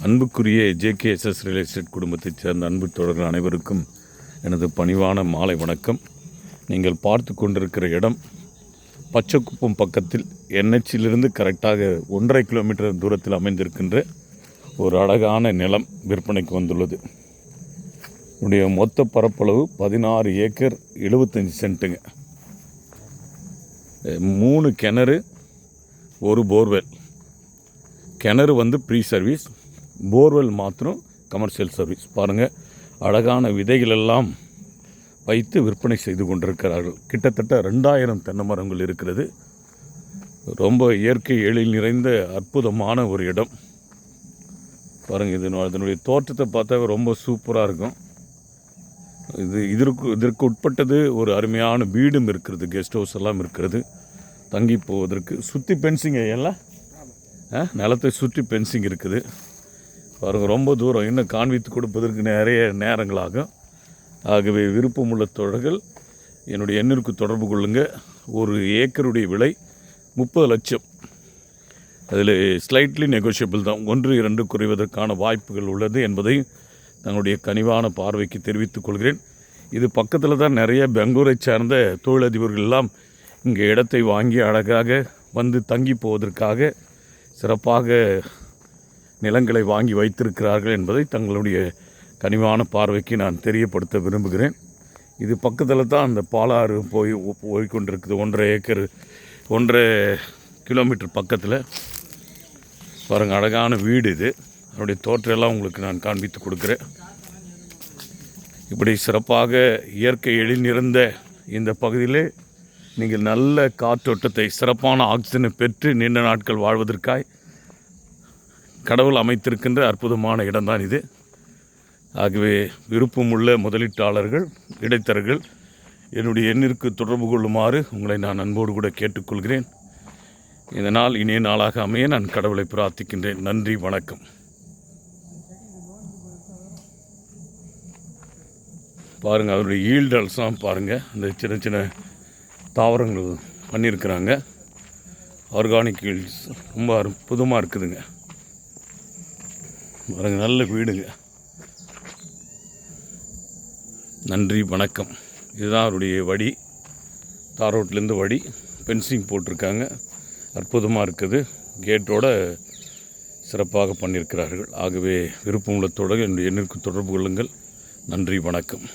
அன்புக்குரிய ஜேகேஎஸ்எஸ் real estate குடும்பத்தைச் சேர்ந்த அன்பு தொடர்கள் அனைவருக்கும் எனது பணிவான மாலை வணக்கம். நீங்கள் பார்த்து கொண்டிருக்கிற இடம் பச்சைக்குப்பம் பக்கத்தில் என்ஹெச்சிலிருந்து கரெக்டாக 1.5 கிலோமீட்டர் தூரத்தில் அமைந்திருக்கின்ற ஒரு அழகான நிலம் விற்பனைக்கு வந்துள்ளது. என்னுடைய மொத்த பரப்பளவு 16 ஏக்கர் 75 சென்ட்டுங்க. 3 கிணறு, ஒரு போர்வெல். கிணறு ப்ரீ சர்வீஸ், போர்வெல் மாத்திரம் கமர்ஷியல் சர்வீஸ். பாருங்கள், அழகான விதைகளெல்லாம் வைத்து விற்பனை செய்து கொண்டிருக்கிறார்கள். கிட்டத்தட்ட 2000 தென்னை மரங்கள் இருக்கிறது. ரொம்ப இயற்கை எழில் நிறைந்த அற்புதமான ஒரு இடம். பாருங்கள், அதனுடைய தோற்றத்தை பார்த்தா ரொம்ப சூப்பராக இருக்கும். இதற்கு உட்பட்டது ஒரு அருமையான வீடும் இருக்கிறது, கெஸ்ட் ஹவுஸ் எல்லாம் இருக்கிறது. தங்கி போவதற்கு சுற்றி பென்சிங் எல்லாம் நிலத்தை சுற்றி பென்சிங் இருக்குது. பாருங்கள், ரொம்ப தூரம் இன்னும் காண்பித்து கொடுப்பதற்கு நிறைய நேரங்களாகும். ஆகவே விருப்பமுள்ள தோழர்கள் என்னுடைய எண்ணிற்கு தொடர்பு கொள்ளுங்கள். ஒரு ஏக்கருடைய விலை 30 லட்சம். அதில் ஸ்லைட்லி நெகோஷியபிள் தான், 1-2 குறைவதற்கான வாய்ப்புகள் உள்ளது என்பதை தங்களுடைய கனிவான பார்வைக்கு தெரிவித்துக் கொள்கிறேன். இது பக்கத்தில் தான் நிறைய பெங்களூரை சார்ந்த தொழிலதிபர்கள் எல்லாம் இங்கே இடத்தை வாங்கி அழகாக தங்கி போவதற்காக சிறப்பாக நிலங்களை வாங்கி வைத்திருக்கிறார்கள் என்பதை தங்களுடைய கனிவான பார்வைக்கு நான் தெரியப்படுத்த விரும்புகிறேன். இது பக்கத்தில் தான் அந்த பாலாறு போய்கொண்டிருக்குது. 1.5 கிலோமீட்டர் பக்கத்தில். பாருங்கள், அழகான வீடு இது. அதனுடைய தோற்றெல்லாம் உங்களுக்கு நான் காண்பித்து கொடுக்குறேன். இப்படி சிறப்பாக இயற்கை எழில் நிறைந்த இந்த பகுதியிலே நீங்கள் நல்ல காற்றோட்டத்தை, சிறப்பான ஆக்சிஜனை பெற்று நீண்ட நாட்கள் வாழ்வதற்காய் கடவுள் அமைத்திருக்கின்ற அற்புதமான இடம்தான் இது. ஆகவே விருப்பமுள்ள முதலீட்டாளர்கள், இடைத்தரகர்கள் என்னுடைய எண்ணிற்கு தொடர்பு கொள்ளுமாறு உங்களை நான் அன்போடு கூட கேட்டுக்கொள்கிறேன். இந்த நாள் இனிய நாளாக அமைய நான் கடவுளை பிரார்த்திக்கின்றேன். நன்றி, வணக்கம். பாருங்கள், அதனுடைய ஈல்டல்ஸ்லாம் பாருங்கள். அந்த சின்ன சின்ன தாவரங்கள் பண்ணியிருக்கிறாங்க. ஆர்கானிக் ஈல்ட்ஸ் ரொம்ப அற்புதமாக இருக்குதுங்க. பாருங்கள், நல்ல வீடுங்க. நன்றி, வணக்கம். இதுதான் அவருடைய வழி. தார் ரோட்லேருந்து வழி பென்சிங் போட்டிருக்காங்க. அற்புதமாக இருக்குது. கேட்டோட சிறப்பாக பண்ணியிருக்கிறார்கள். ஆகவே விருப்பமுள்ள என்னுடைய எண்ணிற்கு தொடர்பு கொள்ளுங்கள். நன்றி, வணக்கம்.